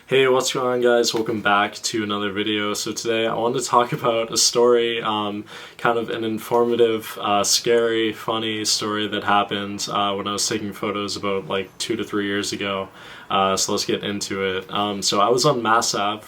Hey, what's going on, guys? Welcome back to another video. So today I wanted to talk about a story, kind of an informative, scary, funny story that happened when I was taking photos about like 2 to 3 years ago. So let's get into it. So I was on Mass Ave.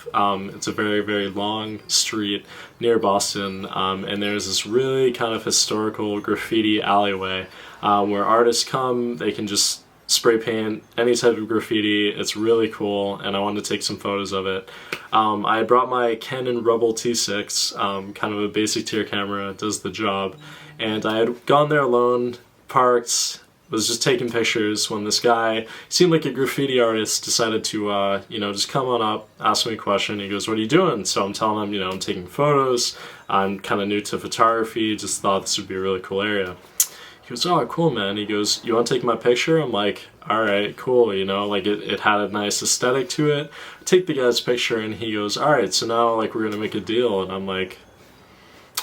It's a very, very long street near Boston, and there's this really kind of historical graffiti alleyway where artists come. They can just spray paint any type of graffiti. It's really cool, and I wanted to take some photos of it. I had brought my Canon Rebel T6, kind of a basic tier camera, does the job, and I had gone there alone, parked, was just taking pictures when this guy, seemed like a graffiti artist, decided to, just come on up, ask me a question. He goes, "What are you doing?" So I'm telling him, I'm taking photos. I'm kind of new to photography, just thought this would be a really cool area. He goes, "Oh, cool, man." He goes, "You want to take my picture?" I'm like, "Alright, cool," like it had a nice aesthetic to it. I take the guy's picture and he goes, "Alright, so now like we're gonna make a deal." And I'm like,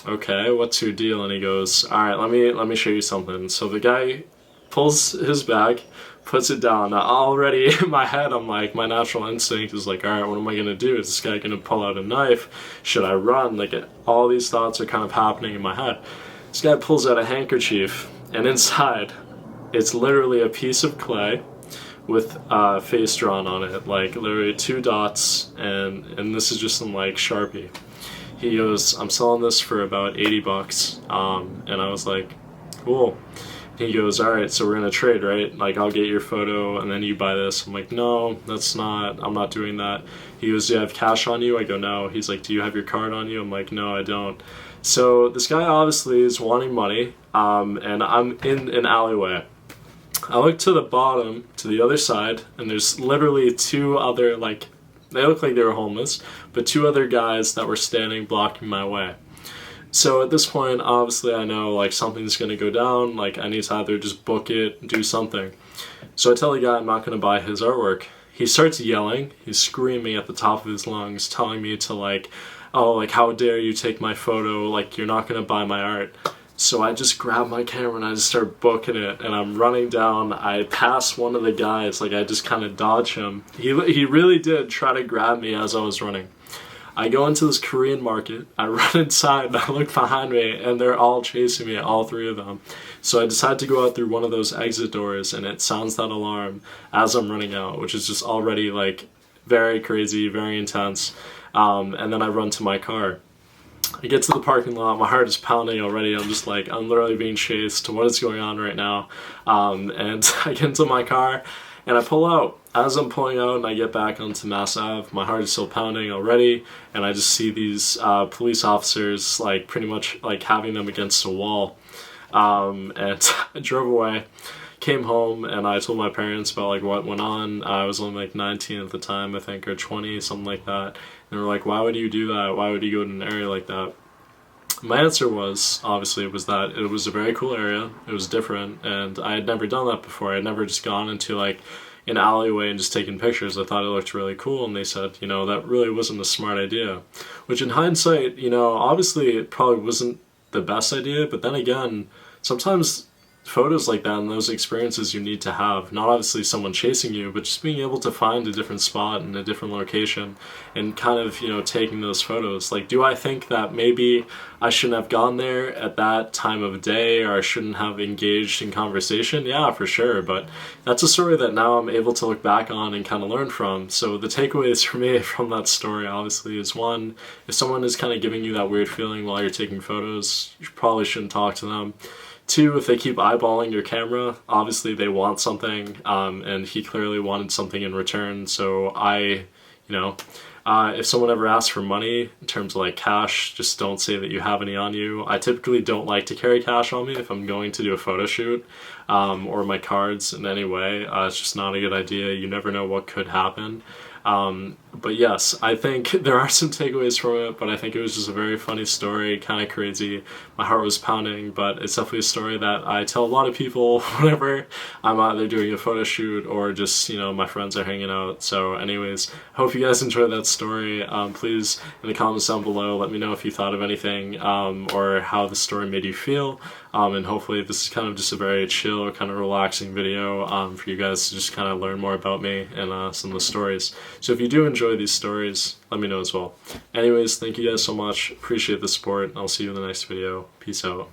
"Okay, what's your deal?" And he goes, "Alright, let me show you something." So the guy pulls his bag, puts it down. Now, already in my head, I'm like, my natural instinct is like, alright, what am I gonna do? Is this guy gonna pull out a knife? Should I run? Like, all these thoughts are kind of happening in my head. This guy pulls out a handkerchief, and inside, it's literally a piece of clay with a face drawn on it, like literally 2 dots, and this is just some like Sharpie. He goes, "I'm selling this for about 80 bucks. And I was like, "Cool." He goes, "Alright, so we're gonna trade, right? Like, I'll get your photo and then you buy this." I'm like, "No, I'm not doing that." He goes, "Do you have cash on you?" I go, "No." He's like, "Do you have your card on you?" I'm like, "No, I don't." So this guy obviously is wanting money, and I'm in an alleyway. I look to the bottom, to the other side, and there's literally 2 other, like, they look like they were homeless, but 2 other guys that were standing blocking my way. So at this point, obviously I know like something's gonna go down, like I need to either just book it, do something. So I tell the guy I'm not gonna buy his artwork. He starts yelling, he's screaming at the top of his lungs, telling me to like, "Oh, like how dare you take my photo, like you're not gonna buy my art." So I just grab my camera and I just start booking it, and I'm running down. I pass one of the guys, like I just kind of dodge him. He really did try to grab me as I was running. I go into this Korean market, I run inside, and I look behind me, and they're all chasing me, all 3 of them. So I decide to go out through one of those exit doors, and it sounds that alarm as I'm running out, which is just already like very crazy, very intense. And then I run to my car. I get to the parking lot, my heart is pounding already. I'm just like, I'm literally being chased. What is going on right now? And I get into my car and I pull out. As I'm pulling out and I get back onto Mass Ave, my heart is still pounding already, and I just see these police officers like pretty much like having them against a wall. And I drove away, came home, and I told my parents about like what went on. I was only like 19 at the time, I think, or 20, something like that. And they were like, "Why would you do that? Why would you go to an area like that?" My answer was, obviously, it was that it was a very cool area, it was different, and I had never done that before. I had never just gone into like an alleyway and just taken pictures. I thought it looked really cool, and they said, that really wasn't a smart idea. Which in hindsight, obviously it probably wasn't the best idea, but then again, sometimes photos like that and those experiences you need to have, not obviously someone chasing you, but just being able to find a different spot and a different location and kind of, taking those photos. Like, do I think that maybe I shouldn't have gone there at that time of day, or I shouldn't have engaged in conversation? Yeah, for sure, but that's a story that now I'm able to look back on and kind of learn from. So the takeaways for me from that story, obviously, is 1, if someone is kind of giving you that weird feeling while you're taking photos, you probably shouldn't talk to them. 2, if they keep eyeballing your camera, obviously they want something, and he clearly wanted something in return. So if someone ever asks for money in terms of like cash, just don't say that you have any on you. I typically don't like to carry cash on me if I'm going to do a photo shoot, or my cards in any way. It's just not a good idea. You never know what could happen. But yes, I think there are some takeaways from it, but I think it was just a very funny story, kind of crazy. My heart was pounding, but it's definitely a story that I tell a lot of people whenever I'm either doing a photo shoot or just, my friends are hanging out. So anyways, hope you guys enjoyed that story. Please, in the comments down below, let me know if you thought of anything, or how the story made you feel. And hopefully this is kind of just a very chill, kind of relaxing video, for you guys to just kind of learn more about me and some of the stories. So if you do enjoy these stories, let me know as well. Anyways, thank you guys so much. Appreciate the support. I'll see you in the next video. Peace out.